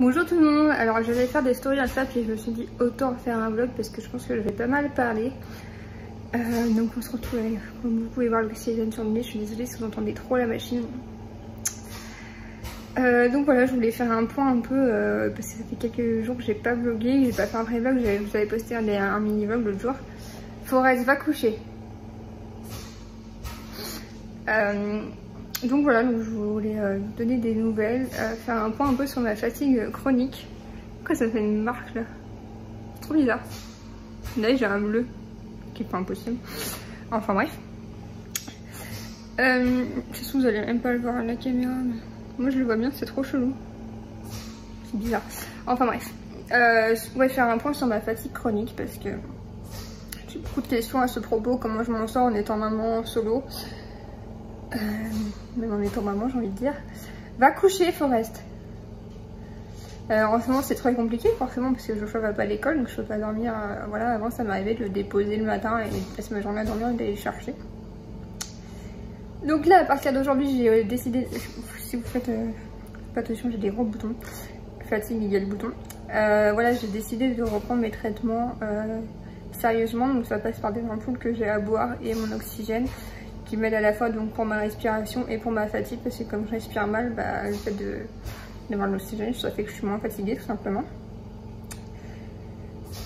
Bonjour tout le monde, alors je vais faire des stories Insta puis je me suis dit autant faire un vlog parce que je pense que je vais pas mal parler. Donc on se retrouve, comme vous pouvez voir l'oxygène sur le nez, je suis désolée si vous entendez trop la machine. Donc voilà, je voulais faire un point un peu parce que ça fait quelques jours que j'ai pas vlogué, j'ai pas fait un vrai vlog, vous avez posté un mini vlog l'autre jour. Forest va coucher. Donc voilà, donc je voulais vous donner des nouvelles, faire un point un peu sur ma fatigue chronique. Pourquoi ça fait une marque là? C'est trop bizarre. Là j'ai un bleu qui est pas impossible. Enfin bref. Je sais que vous allez même pas le voir à la caméra, mais moi je le vois bien, c'est trop chelou. C'est bizarre. Enfin bref. Je voulais faire un point sur ma fatigue chronique parce que j'ai beaucoup de questions à ce propos, comment je m'en sors en étant maman solo. Même en étant maman, j'ai envie de dire. Va coucher, Forest. En ce moment, c'est très compliqué, forcément, parce que Joshua va pas à l'école, donc je peux pas dormir. Voilà, avant, ça m'arrivait de le déposer le matin et de passer ma journée à dormir et d'aller le chercher. Donc là, à partir d'aujourd'hui, j'ai décidé. Si vous faites pas attention, j'ai des gros boutons. Fatigue égale bouton. Voilà, j'ai décidé de reprendre mes traitements sérieusement. Donc ça passe par des ampoules que j'ai à boire et mon oxygène, qui m'aide à la fois donc pour ma respiration et pour ma fatigue, parce que comme je respire mal, bah, le fait d'avoir l'oxygène, ça fait que je suis moins fatiguée tout simplement.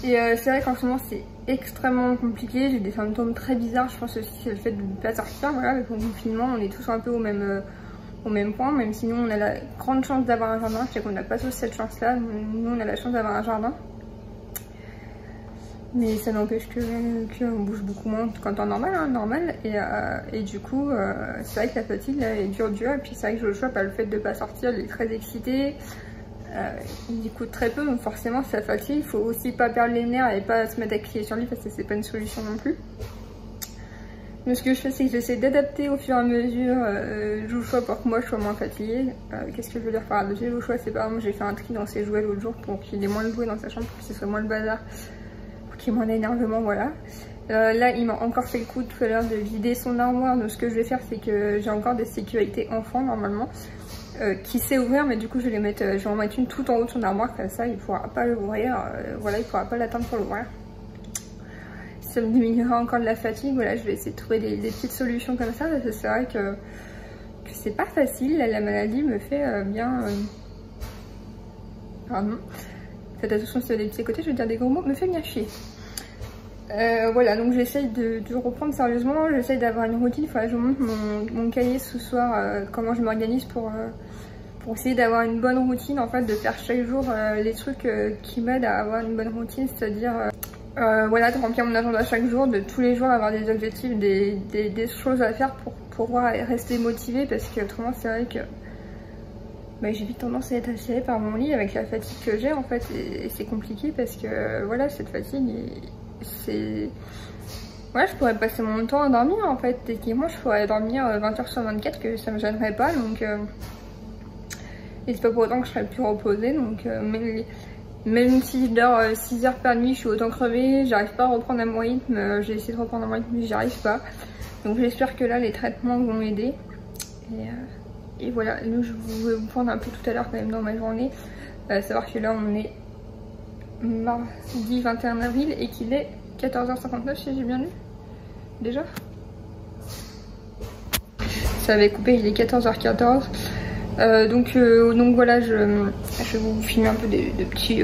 Et c'est vrai qu'en ce moment c'est extrêmement compliqué, j'ai des symptômes très bizarres, je pense aussi c'est le fait de ne pas sortir, voilà, avec le confinement on est tous un peu au même point, même si nous on a la grande chance d'avoir un jardin, je sais qu'on n'a pas tous cette chance là, nous on a la chance d'avoir un jardin. Mais ça n'empêche qu'on bouge beaucoup moins qu'en temps normal, hein, normal. Et du coup, c'est vrai que la fatigue là, est dure. Et puis c'est vrai que Joshua, le fait de ne pas sortir, il est très excité. Il écoute très peu, donc forcément ça fatigue. Il faut aussi pas perdre les nerfs et pas se mettre à crier sur lui parce que c'est pas une solution non plus. Donc ce que je fais, c'est que j'essaie d'adapter au fur et à mesure Joshua pour que moi je sois moins fatiguée. Qu'est-ce que je veux dire par adapter Joshua? C'est par exemple, j'ai fait un tri dans ses jouets l'autre jour pour qu'il ait moins de jouets dans sa chambre, pour que ce soit moins le bazar. Qui m'en énervement, voilà. Là il m'a encore fait le coup tout à l'heure de vider son armoire, donc ce que je vais faire c'est que j'ai encore des sécurités enfants normalement qui sait ouvrir, mais du coup je vais en mettre une tout en haut de son armoire, comme ça il pourra pas l'ouvrir, voilà, il pourra pas l'atteindre pour l'ouvrir. Ça me diminuera encore de la fatigue, voilà, je vais essayer de trouver des petites solutions comme ça, parce que c'est vrai que c'est pas facile, là, la maladie me fait bien... Pardon. Faites attention si vous avez des petits côtés, je vais dire des gros mots, me fait bien chier. Voilà, donc j'essaye de reprendre sérieusement, j'essaye d'avoir une routine. Il faudrait que je vous montre mon cahier ce soir, comment je m'organise pour essayer d'avoir une bonne routine, en fait, de faire chaque jour les trucs qui m'aident à avoir une bonne routine, c'est-à-dire voilà, de remplir mon agenda chaque jour, de tous les jours avoir des objectifs, des choses à faire pour pouvoir rester motivée, parce que autrement c'est vrai que bah, j'ai vite tendance à être attirée par mon lit avec la fatigue que j'ai en fait, et c'est compliqué parce que voilà, cette fatigue, c'est... Ouais, je pourrais passer mon temps à dormir en fait, techniquement je pourrais dormir 20h sur 24 que ça me gênerait pas, donc... Et c'est pas pour autant que je serais plus reposée, donc même si je dors 6 heures par nuit, je suis autant crevée, j'arrive pas à reprendre à mon rythme, j'ai essayé de reprendre à mon rythme mais j'y arrive pas. Donc j'espère que là les traitements vont m'aider. Et voilà, nous je vais vous prendre un peu tout à l'heure quand même dans ma journée, savoir que là on est mardi 21 avril et qu'il est 14h59 si j'ai bien lu, déjà. Ça avait coupé, il est 14h14. Donc voilà, je vais vous filmer un peu des petits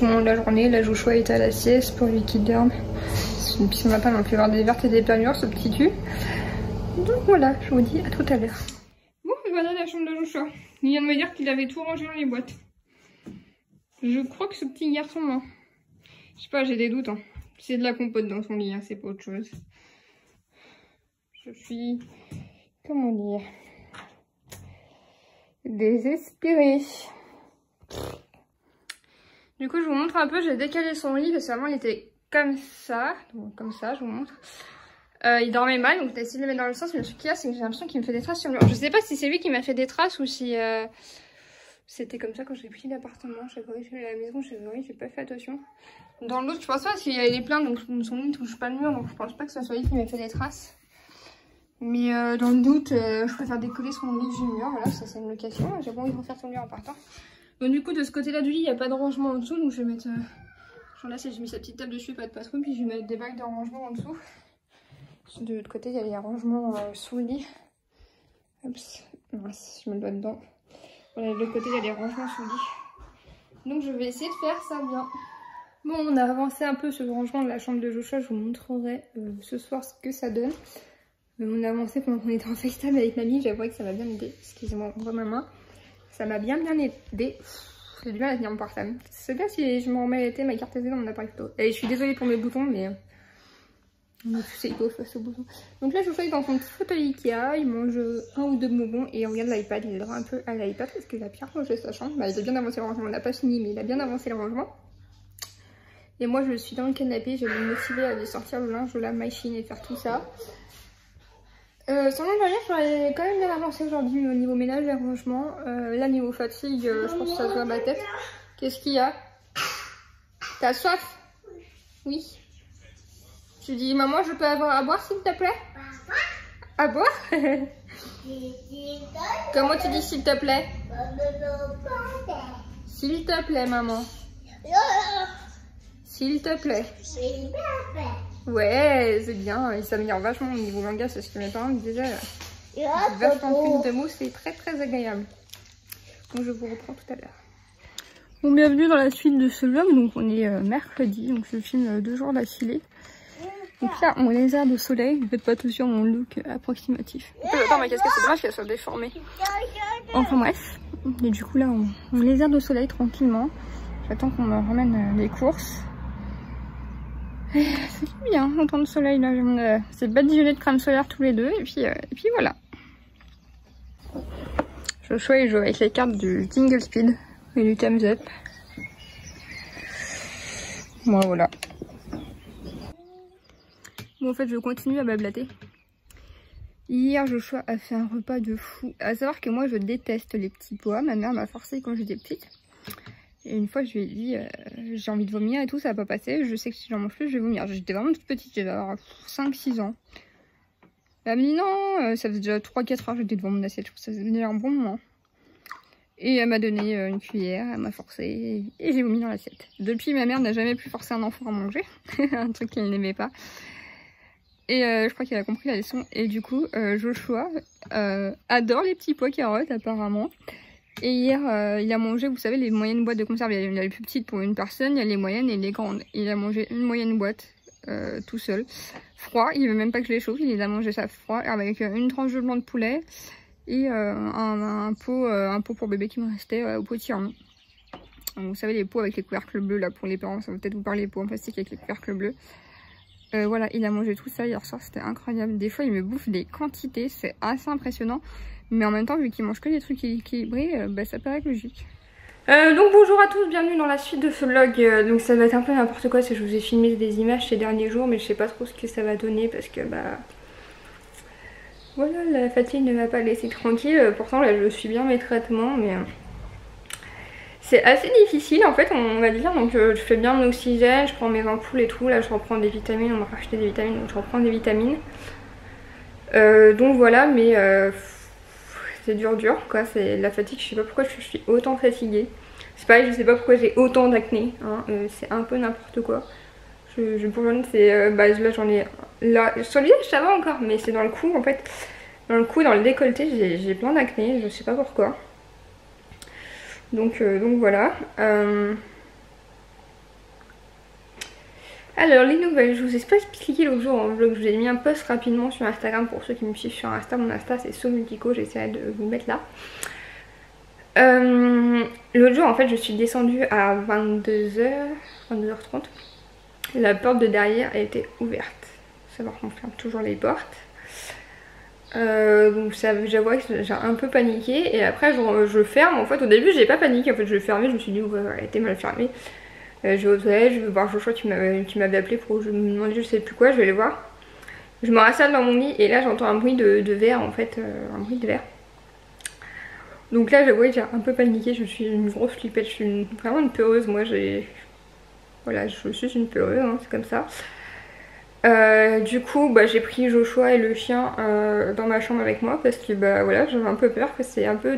moments de la journée. Là Joshua est à la sieste pour lui qu'il dorme. Ça ne va pas non plus avoir des vertes et des pernures ce petit cul. Donc voilà, je vous dis à tout à l'heure. Bon, voilà la chambre de Joshua. Il vient de me dire qu'il avait tout rangé dans les boîtes. Je crois que ce petit garçon, non. Je sais pas, j'ai des doutes. Hein. C'est de la compote dans son lit, hein, c'est pas autre chose. Je suis... comment dire... désespérée. Du coup, je vous montre un peu, j'ai décalé son lit parce que vraiment il était comme ça. Donc, comme ça, je vous montre. Il dormait mal, donc j'ai essayé de le mettre dans le sens, mais le truc qu'il y a, c'est que j'ai l'impression qu'il me fait des traces sur le mur. Je sais pas si c'est lui qui m'a fait des traces ou si c'était comme ça quand j'ai pris l'appartement. J'ai vérifié la maison, j'ai pas fait attention. Dans l'autre, je pense pas, parce qu'il est plein, donc son lit ne touche pas le mur, donc je pense pas que ce soit lui qui m'a fait des traces. Mais dans le doute, je préfère décoller son lit du mur. Voilà, ça c'est une location. J'ai pas envie de refaire son lit en partant. Donc du coup de ce côté là du lit il n'y a pas de rangement en dessous, donc je vais mettre... genre là j'ai mis sa petite table dessus, pas de patrouille, puis je vais mettre des bacs de rangement en dessous. De l'autre côté il y a les rangements sous le lit. Oups, mince, je me le dois dedans. Voilà, de l'autre côté il y a les rangements sous le lit. Donc je vais essayer de faire ça bien. Bon, on a avancé un peu sur le rangement de la chambre de Joshua, je vous montrerai ce soir ce que ça donne. On a avancé pendant qu'on était en FaceTime avec mamie, j'avoue que ça m'a bien aidé. Excusez-moi, on voit ma main. Ça m'a bien aidé. J'ai du mal à tenir mon portable. C'est bien si je me remets ma carte SD dans mon appareil photo. Et je suis désolée pour mes boutons, mais on est tous égaux face aux boutons. Donc là, Joshua est dans son petit fauteuil Ikea, il mange un ou deux bonbons et on regarde l'iPad. Il est droit un peu à l'iPad parce qu'il a bien rangé sa chambre. Bah, il a bien avancé le rangement, on n'a pas fini, mais il a bien avancé le rangement. Et moi je suis dans le canapé, je vais me motiver à aller sortir le linge de la machine et faire tout ça. Sans le dire, j'aurais quand même bien avancé aujourd'hui au niveau ménage et rangement. Là niveau fatigue, je pense que ça se voit à ma tête. Qu'est-ce qu'il y a? T'as soif? Oui. Tu dis maman je peux avoir à boire s'il te plaît? À boire? Comment tu dis s'il te plaît? S'il te plaît maman. S'il te plaît. Ouais, c'est bien. Il s'améliore vachement au niveau langage, c'est ce que mes parents me disaient. Vachement plus de mots, c'est très agréable. Donc je vous reprends tout à l'heure. Bon, bienvenue dans la suite de ce vlog. Donc on est mercredi, donc je filme 2 jours d'affilée. Donc là, mon lézard de soleil, ne faites pas tout sur mon look approximatif. Attends, ma casquette, c'est dommage qu'elle soit déformée. Enfin bref. Et du coup là, on lézard de soleil tranquillement. J'attends qu'on me ramène les courses. C'est bien, autant de soleil là. J'ai ces badigeonnets de crème solaire tous les deux. Et puis voilà. Joshua il joue avec les cartes du Tingle Speed et du Thumbs Up. Bon, voilà. Bon, en fait, je continue à blablater. Hier, Joshua a fait un repas de fou. À savoir que moi, je déteste les petits pois. Ma mère m'a forcé quand j'étais petite. Et une fois, je lui ai dit, j'ai envie de vomir et tout, ça va pas passer. Je sais que si j'en mange plus, je vais vomir. J'étais vraiment toute petite, j'avais 5-6 ans. Elle m'a dit non, ça faisait déjà 3-4 heures que j'étais devant mon assiette. Je trouve que ça faisait déjà un bon moment. Et elle m'a donné une cuillère, elle m'a forcé et j'ai vomi dans l'assiette. Depuis, ma mère n'a jamais pu forcer un enfant à manger. Un truc qu'elle n'aimait pas. Et je crois qu'elle a compris la leçon. Et du coup, Joshua adore les petits pois carottes apparemment. Et hier, il a mangé, vous savez, les moyennes boîtes de conserve. Il y a les plus petites pour une personne, il y a les moyennes et les grandes. Il a mangé une moyenne boîte tout seul. Froid, il veut même pas que je les chauffe, il a mangé ça froid avec une tranche de blanc de poulet et un pot pour bébé qui me restait au potiron. Vous savez, les pots avec les couvercles bleus là pour les parents, ça va peut-être vous parler, les pots en plastique avec les couvercles bleus. Voilà, il a mangé tout ça hier soir, c'était incroyable. Des fois, il me bouffe des quantités, c'est assez impressionnant. Mais en même temps, vu qu'il mange que des trucs équilibrés, bah, ça paraît logique. Donc bonjour à tous, bienvenue dans la suite de ce vlog. Donc ça va être un peu n'importe quoi si je vous ai filmé des images ces derniers jours, mais je sais pas trop ce que ça va donner parce que bah... Voilà, la fatigue ne m'a pas laissé tranquille. Pourtant là, je suis bien mes traitements, mais... C'est assez difficile en fait, on va dire. Donc je fais bien mon oxygène, je prends mes ampoules et tout. Là je reprends des vitamines, on m'a racheté des vitamines, donc je reprends des vitamines. Donc voilà, mais c'est dur quoi, c'est la fatigue, je sais pas pourquoi je suis autant fatiguée. C'est pareil, je sais pas pourquoi j'ai autant d'acné, hein. C'est un peu n'importe quoi. Je bourgeonne, c'est bah là j'en ai là, sur le visage ça va encore, mais c'est dans le cou en fait. Dans le cou, dans le décolleté, j'ai plein d'acné, je sais pas pourquoi. Donc voilà. Alors les nouvelles, je vous ai pas expliqué l'autre jour en vlog, je vous ai mis un post rapidement sur Instagram pour ceux qui me suivent sur Insta. Mon Insta c'est Somultico, j'essaierai de vous mettre là. L'autre jour en fait je suis descendue à 22h30. La porte de derrière a été ouverte. Savoir qu'on ferme toujours les portes. Donc j'avoue que j'ai un peu paniqué et après je ferme. En fait au début j'ai pas paniqué, en fait je fermais, je me suis dit ouais, elle était mal fermée. Je vais aux toilettes, je vais voir Joshua qui m'avait appelé pour je me demandais je sais plus quoi, je vais aller voir. Je me rassale dans mon lit et là j'entends un bruit de verre en fait, un bruit de verre. Donc là j'avoue que j'ai un peu paniqué, je suis une grosse flippette, je suis vraiment une peureuse, moi voilà, je suis une peureuse, hein, c'est comme ça. Du coup bah, j'ai pris Joshua et le chien dans ma chambre avec moi parce que bah voilà, j'avais un peu peur que c'est un peu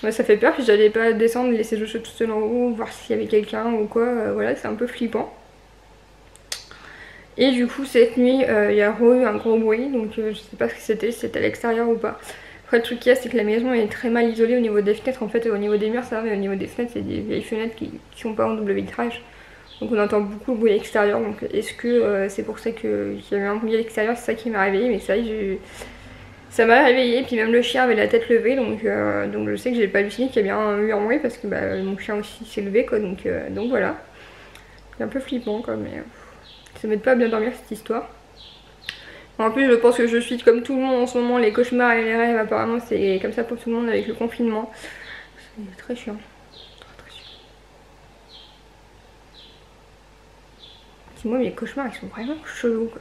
Ouais, ça fait peur, puis j'allais pas descendre, laisser le chat tout seul en haut, voir s'il y avait quelqu'un ou quoi, voilà, c'est un peu flippant. Et du coup cette nuit il y a eu un gros bruit, donc je sais pas ce que c'était, si c'était à l'extérieur ou pas. Après le truc qu'il y a, c'est que la maison est très mal isolée au niveau des fenêtres, en fait au niveau des murs ça va, mais au niveau des fenêtres c'est des vieilles fenêtres qui sont pas en double vitrage. Donc on entend beaucoup le bruit extérieur, donc est-ce que c'est pour ça qu'il y a eu un bruit à l'extérieur, c'est ça qui m'a réveillée, mais ça m'a réveillée, puis même le chien avait la tête levée, donc je sais que j'ai pas halluciné qu'il y a bien eu un bruit parce que mon chien aussi s'est levé quoi, donc voilà. C'est un peu flippant quoi, mais ça m'aide pas à bien dormir cette histoire. En plus je pense que je suis comme tout le monde en ce moment, les cauchemars et les rêves apparemment c'est comme ça pour tout le monde avec le confinement. C'est très chiant. Très chiant. Moi mes cauchemars ils sont vraiment chelous quoi.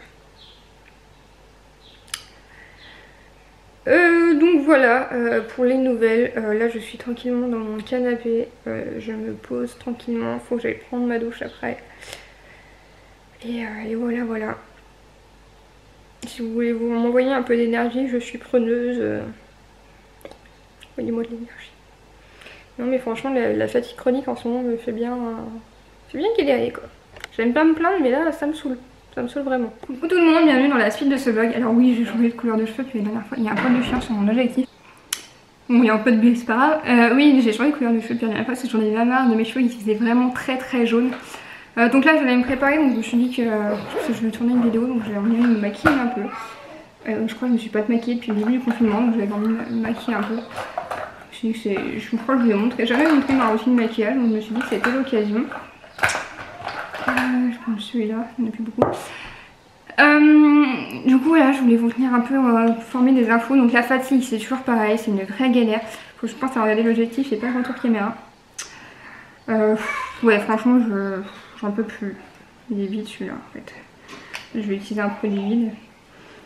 Donc voilà pour les nouvelles, là je suis tranquillement dans mon canapé, je me pose tranquillement, faut que j'aille prendre ma douche après. Et voilà. Si vous voulez m'envoyer un peu d'énergie, je suis preneuse. Envoyez-moi de l'énergie. Non mais franchement la fatigue chronique en ce moment me fait bien galérer quoi. J'aime pas me plaindre mais là ça me saoule. Ça me saoule vraiment. Coucou tout le monde, bienvenue dans la suite de ce vlog. Alors oui j'ai changé de couleur de cheveux depuis la dernière fois. Il y a un poil de chien sur mon objectif. Bon il y a un peu de bleu c'est pas grave. Oui j'ai changé de couleur de cheveux depuis la dernière fois parce que j'en avais marre de mes cheveux qui faisaient vraiment très jaune. Donc là je vais me préparer, donc je me suis dit que je vais tourner une vidéo, donc j'ai envie de me maquiller un peu. Je crois que je me suis pas maquillée depuis le début du confinement, donc j'avais envie de me maquiller un peu. Je crois que je vous ai jamais montré ma routine de maquillage, donc je me suis dit que c'était l'occasion. Je prends celui-là, il n'y en a plus beaucoup. Du coup voilà, je voulais vous tenir un peu former des infos. Donc la fatigue c'est toujours pareil, c'est une vraie galère. Faut que je pense à regarder l'objectif et pas le retour caméra. Ouais franchement j'en peux plus. Il est vide celui-là en fait. Je vais utiliser un produit vide.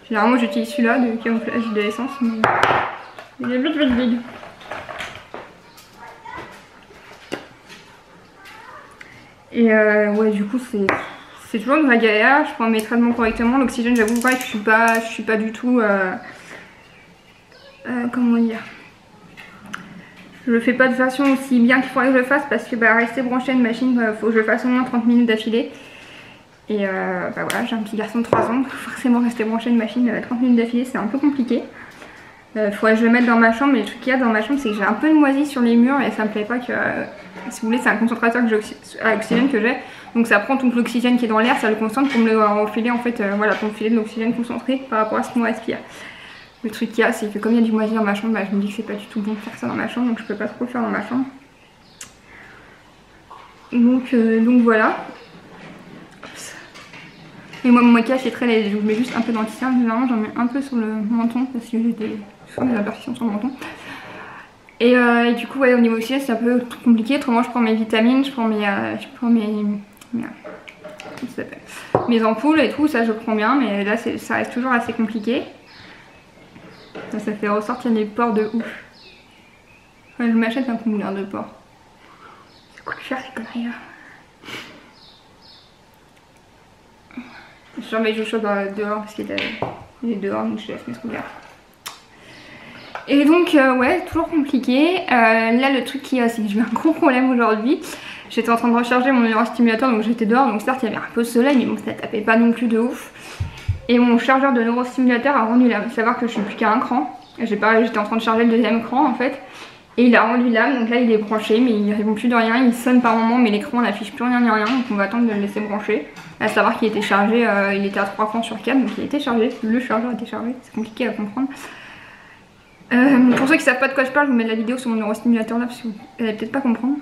Généralement j'utilise celui-là de camouflage de l'essence mais il est vide. Et ouais du coup c'est toujours une vraie galère, je prends mes traitements correctement, l'oxygène j'avoue pas que je suis pas du tout comment dire, je le fais pas de façon aussi bien qu'il faudrait que je le fasse parce que rester branché à une machine, faut que je le fasse au moins 30 minutes d'affilée. Et voilà, j'ai un petit garçon de 3 ans, donc forcément rester branché à une machine 30 minutes d'affilée c'est un peu compliqué. Faudrait que je le mette dans ma chambre, mais le truc qu'il y a dans ma chambre c'est que j'ai un peu de moisi sur les murs et ça me plaît pas que, si vous voulez c'est un concentrateur à oxygène que j'ai, donc ça prend tout l'oxygène qui est dans l'air, ça le concentre pour me le refiler en fait, voilà, pour me filer de l'oxygène concentré par rapport à ce qu'on respire. Le truc qu'il y a c'est que comme il y a du moisi dans ma chambre, je me dis que c'est pas du tout bon de faire ça dans ma chambre, donc je peux pas trop le faire dans ma chambre. Donc voilà. Et moi mon maquillage est très léger, je mets juste un peu d'anti-cerne, généralement j'en mets un peu sur le menton parce que j'ai des imperfections sur le menton. Et du coup ouais, au niveau oxygène c'est un peu compliqué, autrement je prends mes vitamines, je prends mes ampoules et tout, ça je prends bien, mais là ça reste toujours assez compliqué. Ça fait ressortir des pores de ouf. Enfin, je m'achète un combien de pores. Ça coûte cher ces conneries là. Je surveille le chaud dehors parce qu'il est dehors donc je laisse mes trucs là. Et donc ouais, toujours compliqué. Là le truc qu'il y a c'est que j'ai eu un gros problème aujourd'hui. J'étais en train de recharger mon neurostimulateur donc j'étais dehors, donc certes il y avait un peu de soleil mais bon ça tapait pas non plus de ouf. Et mon chargeur de neurostimulateur a rendu l'âme. Savoir que je suis plus qu'à un cran. J'étais en train de charger le deuxième cran en fait. Et il a rendu l'âme, donc là il est branché mais il répond plus de rien, il sonne par moment mais l'écran n'affiche plus rien ni rien, donc on va attendre de le laisser brancher. À savoir qu'il était chargé, il était à 3 crans sur 4 donc il était chargé, le chargeur était chargé, c'est compliqué à comprendre. Pour ceux qui savent pas de quoi je parle, je vous mets la vidéo sur mon neurostimulateur là parce que vous allez peut-être pas comprendre.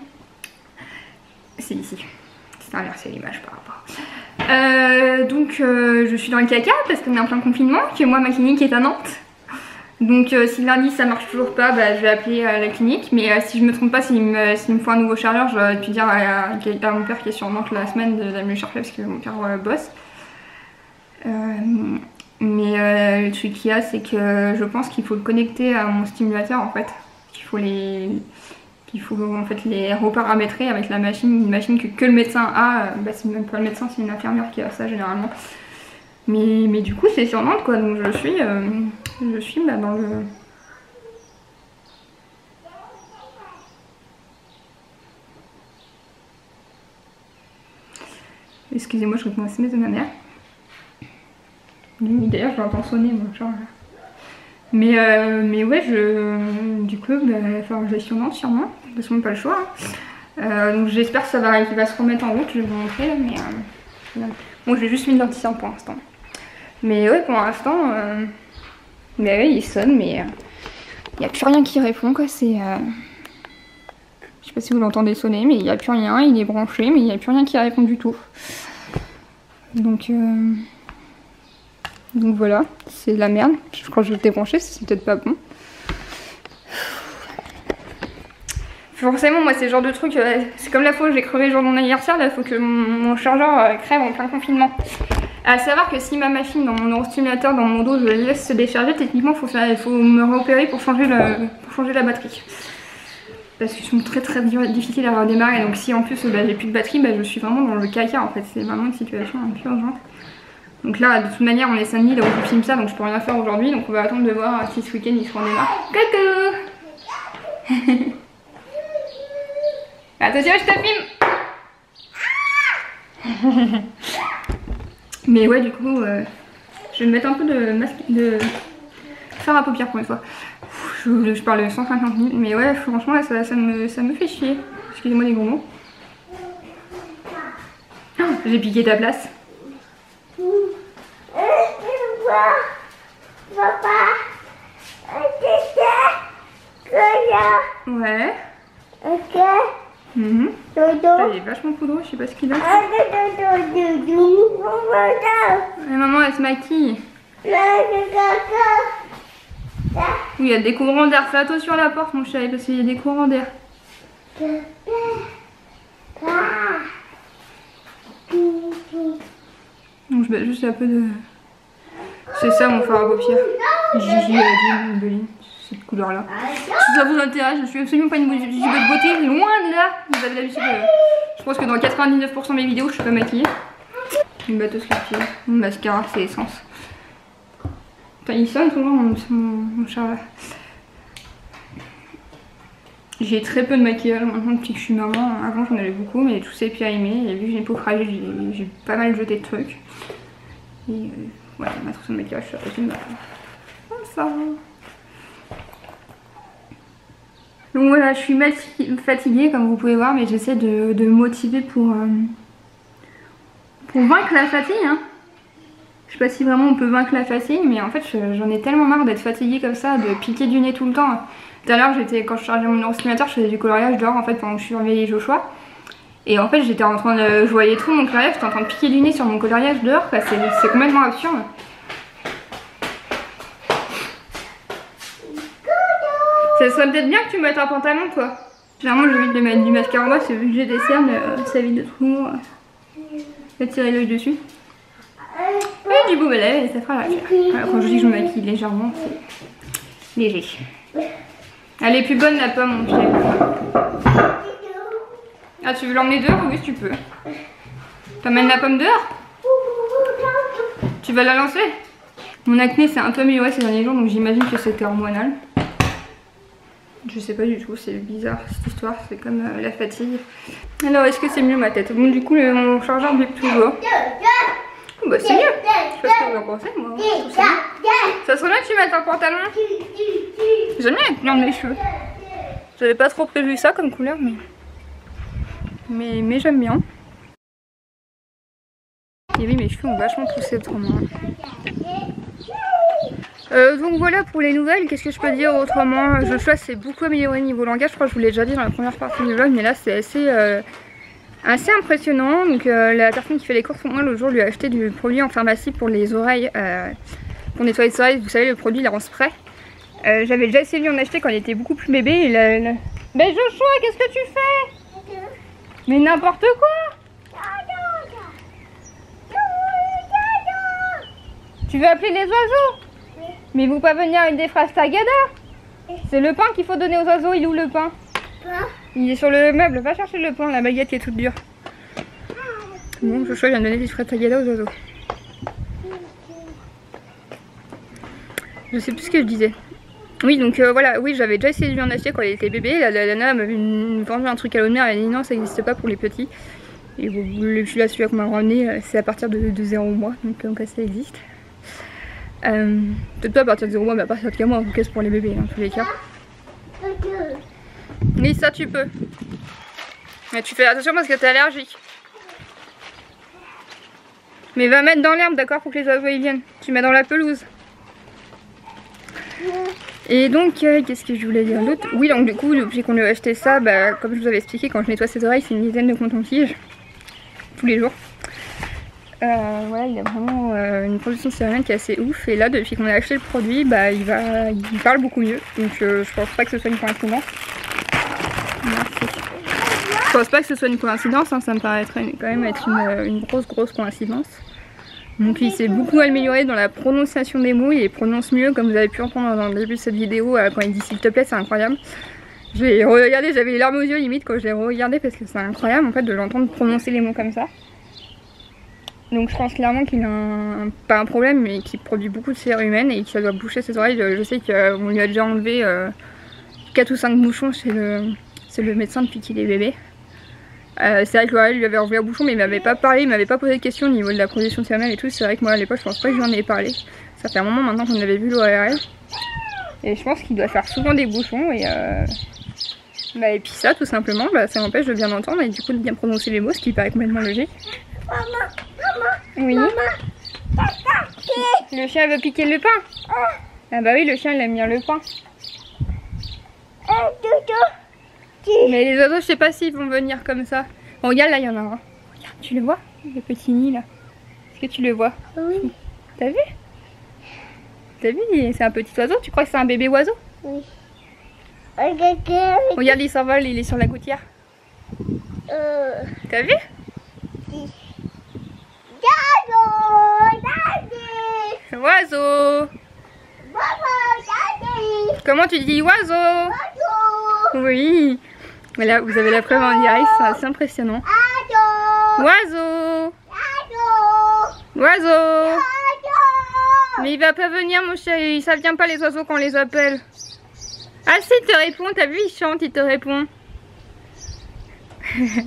C'est ici, c'est inversé l'image par rapport. Donc je suis dans le caca parce qu'on est en plein confinement, que moi ma clinique est à Nantes. Donc si lundi ça marche toujours pas, je vais appeler la clinique. Mais si je me trompe pas, s'il me faut un nouveau chargeur, je vais pu dire à mon père qui est sur Nantes la semaine d'aller me le chercher parce que mon père bosse. Mais le truc qu'il y a c'est que je pense qu'il faut le connecter à mon stimulateur en fait. Qu'il faut en fait les reparamétrer avec la machine, une machine que le médecin a. C'est même pas le médecin, c'est une infirmière qui a ça généralement. Mais du coup c'est sur Nantes quoi, donc je suis dans le... Excusez-moi, je réponds à SMS de ma mère. D'ailleurs, je l'entends sonner, moi, genre. Mais ouais, du coup, bah, il va falloir que je vais sûrement. De toute façon, pas le choix. Hein. Donc j'espère que ça va, qu'il va se remettre en route, je vais vous montrer là, mais bon, j'ai juste mis le dentiste pour l'instant. Mais ouais, pour l'instant, mais ouais, il sonne, mais il n'y a plus rien qui répond, quoi. C'est, je sais pas si vous l'entendez sonner, mais il n'y a plus rien. Il est branché, mais il n'y a plus rien qui répond du tout. Donc voilà, c'est de la merde. Je crois que je vais le débrancher, c'est peut-être pas bon. Forcément, moi, c'est le genre de truc, c'est comme la fois où j'ai crevé le jour de mon anniversaire, là, il faut que mon chargeur crève en plein confinement. À savoir que si ma machine dans mon neurostimulateur, dans mon dos, je la laisse se décharger, techniquement, il faut me réopérer pour changer la batterie. Parce qu'ils sont très difficiles à redémarrer, donc si en plus bah, j'ai plus de batterie, bah, je suis vraiment dans le caca en fait, c'est vraiment une situation un peu urgente. Donc là, de toute manière, on est samedi, là où je filme ça, donc je peux rien faire aujourd'hui, donc on va attendre de voir si ce week-end il se redémarre. Coucou. Attention, je te filme. Mais ouais, du coup, je vais me mettre un peu de masque, de faire à paupières pour une fois. Je parle 150 000, mais ouais, franchement, là, ça me fait chier. Excusez-moi les gros mots. Oh, j'ai piqué ta place. Ouais. Ok. Il est vachement poudreux, je sais pas ce qu'il a. Et maman, elle se maquille. Oui, il y a des courants d'air. Fais attention à la porte, mon chéri, parce qu'il y a des courants d'air. Donc, je mets juste un peu de... C'est ça mon fard à paupières. Gigi a dit Maybelline, cette couleur-là. Si ça vous intéresse, je suis absolument pas une bougie de beauté, loin de là. Vous avez l'habitude de... Je pense que dans 99% de mes vidéos, je suis pas maquillée. Une batteuse captive, mon mascara, c'est essence. Enfin, il sonne toujours mon chat. J'ai très peu de maquillage maintenant depuis que je suis maman. Avant j'en avais beaucoup, mais tout s'est périmé. Et vu que j'ai une peau fragile, j'ai pas mal jeté de trucs. Et voilà, ma trousse de maquillage, ça fait une comme ça. Donc voilà, je suis fatiguée comme vous pouvez voir, mais j'essaie de me motiver pour vaincre la fatigue. Hein. Je sais pas si vraiment on peut vaincre la fatigue, mais en fait j'en ai tellement marre d'être fatiguée comme ça, de piquer du nez tout le temps. Tout à l'heure, quand je chargeais mon neurostimulateur, je faisais du coloriage dehors en fait pendant que je surveillais Joshua. Et en fait j'étais en train de... Je voyais trop mon coloriage, j'étais en train de piquer du nez sur mon coloriage dehors, c'est complètement absurde. Ça serait peut-être bien que tu mettes un pantalon toi. Généralement j'évite de mettre du mascara en bas, c'est vu que j'ai des cernes, ça évite de trop tirer l'œil dessus. Et du beau et ça fera l'affaire. Voilà, quand je dis que je me maquille légèrement, c'est léger. Elle est plus bonne la pomme mon chéri. Ah tu veux l'emmener dehors? Oui tu peux. T'emmènes la pomme dehors? Tu vas la lancer? Mon acné s'est un peu amélioré ces derniers jours, donc j'imagine que c'était hormonal. Je sais pas du tout, c'est bizarre cette histoire, c'est comme la fatigue. Alors est-ce que c'est mieux ma tête? Bon du coup mon chargeur bip toujours. Oh, bah c'est mieux. Je sais pas ce que vous en pensez moi. Ça serait bien que tu mettes un pantalon. J'aime bien la couleur de mes cheveux. J'avais pas trop prévu ça comme couleur mais j'aime bien. Et oui mes cheveux ont vachement poussé autrement. Donc voilà pour les nouvelles, qu'est-ce que je peux dire autrement? Joshua s'est beaucoup amélioré niveau langage, je crois que je vous l'ai déjà dit dans la première partie du vlog, mais là c'est assez impressionnant. Donc la personne qui fait les courses pour moi l'autre jour lui a acheté du produit en pharmacie pour les oreilles, pour nettoyer les oreilles, vous savez le produit il est en spray. J'avais déjà essayé de lui en acheter quand il était beaucoup plus bébé. Mais Joshua, qu'est-ce que tu fais? Mais n'importe quoi! Tu veux appeler les oiseaux? Mais vous pas venir avec des phrases tagada? C'est le pain qu'il faut donner aux oiseaux, il est où le pain? Il est sur le meuble, va chercher le pain, la baguette qui est toute dure. Bon, Joshua vient de donner des phrases tagada aux oiseaux. Je sais plus ce que je disais. Oui, donc voilà, oui, j'avais déjà essayé de lui en acheter quand il était bébé. La nana m'avait vendu un truc à l'eau de mer, elle a dit non, ça n'existe pas pour les petits. Et bon, celui-là qu'on m'a ramené, c'est à partir de 0 mois, donc ça existe. Peut-être pas à partir de 0 mois, mais à partir de 4 mois, en tout cas c'est pour les bébés dans tous les cas. Oui, ça tu peux. Mais tu fais attention parce que t'es allergique. Mais va mettre dans l'herbe, d'accord, pour que les oiseaux y viennent. Tu mets dans la pelouse. Et donc, qu'est-ce que je voulais dire d'autre? Oui, donc du coup, depuis qu'on lui a acheté ça, bah, comme je vous avais expliqué, quand je nettoie ses oreilles, c'est une dizaine de coton-tiges. Tous les jours. Voilà, il a vraiment une production de céréales qui est assez ouf. Et là, depuis qu'on a acheté le produit, bah, il parle beaucoup mieux. Donc, je pense pas que ce soit une coïncidence. Merci. Je pense pas que ce soit une coïncidence, hein, ça me paraîtrait quand même être une grosse coïncidence. Donc il s'est beaucoup amélioré dans la prononciation des mots, il prononce mieux comme vous avez pu entendre dans le début de cette vidéo quand il dit s'il te plaît, c'est incroyable. Je l'ai regardé, j'avais les larmes aux yeux limite quand je l'ai regardé parce que c'est incroyable en fait de l'entendre prononcer les mots comme ça. Donc je pense clairement qu'il a pas un problème mais qu'il produit beaucoup de cérumen et que ça doit boucher ses oreilles. Je sais qu'on lui a déjà enlevé 4 ou 5 bouchons chez le médecin depuis qu'il est bébé. C'est vrai que L'Oréal lui avait enlevé un bouchon mais il m'avait pas parlé, il m'avait pas posé de questions au niveau de la production de cérumen et tout. C'est vrai que moi à l'époque je pense pas que je lui en ai parlé. Ça fait un moment maintenant qu'on avait vu L'Oréal. Et je pense qu'il doit faire souvent des bouchons et puis ça tout simplement, ça m'empêche de bien entendre et du coup de bien prononcer les mots, ce qui paraît complètement logique. Oui. Le chien veut piquer le pain. Ah bah oui, le chien il aime bien le pain. Mais les oiseaux, je sais pas s'ils vont venir comme ça. Bon, regarde, là, il y en a un. Regarde, tu le vois? Le petit nid, là. Est-ce que tu le vois? Oui. T'as vu? T'as vu? C'est un petit oiseau. Tu crois que c'est un bébé oiseau? Oui. Regarde, il s'envole, il est sur la gouttière. T'as vu? Oiseau. Comment tu dis oiseau? Oui. Voilà, vous avez la preuve en direct, c'est assez impressionnant. Oiseau. Oiseau. Mais il va pas venir mon chéri, ça vient pas les oiseaux quand on les appelle. Ah si, il te répond, t'as vu, il chante, il te répond.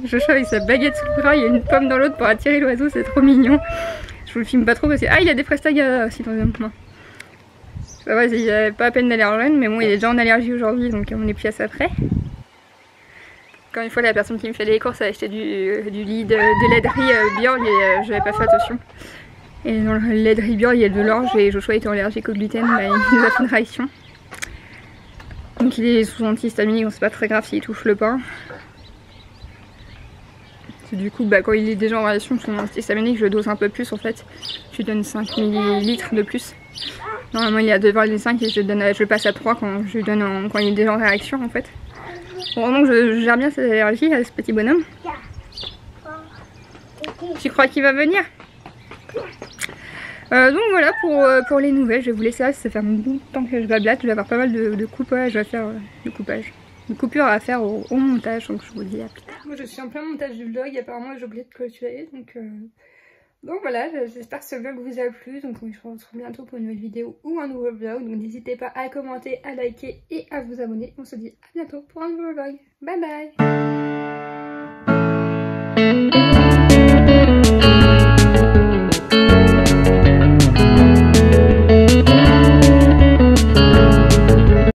Joshua avec sa baguette sous le bras, il y a une pomme dans l'autre pour attirer l'oiseau, c'est trop mignon. Je vous le filme pas trop parce que... Ah, il y a des prestagas aussi dans un moment. Ça va, il avait pas à peine d'allergène, mais bon, il est déjà en allergie aujourd'hui, donc on est plus à ça près. Encore une fois, la personne qui me fait les courses a acheté du lit de laiderie Björn et j'avais pas fait attention. Et dans le laiderie Björn, il y a de l'orge et Joshua était allergique au gluten, il nous a fait une réaction. Donc il est sous antihistaminique, donc c'est pas très grave s'il touche le pain. Du coup, quand il est déjà en réaction sous antihistaminique, je dose un peu plus en fait. Je lui donne 5 ml de plus. Normalement il est à 2,5 et je passe à 3 quand je lui donne quand il est déjà en réaction en fait. Vraiment je gère bien cette allergie à ce petit bonhomme. Tu crois qu'il va venir? Donc voilà pour les nouvelles, je vais vous laisser là, ça fait un bout de temps que je bablate, je vais avoir pas mal de coupage à faire, de coupures à faire au montage, donc je vous dis à plus tard. Moi je suis en plein montage du vlog, apparemment j'ai oublié de clôturer, donc voilà, j'espère que ce vlog vous a plu, donc je vous retrouve bientôt pour une nouvelle vidéo ou un nouveau vlog, donc n'hésitez pas à commenter, à liker et à vous abonner, on se dit à bientôt pour un nouveau vlog, bye bye.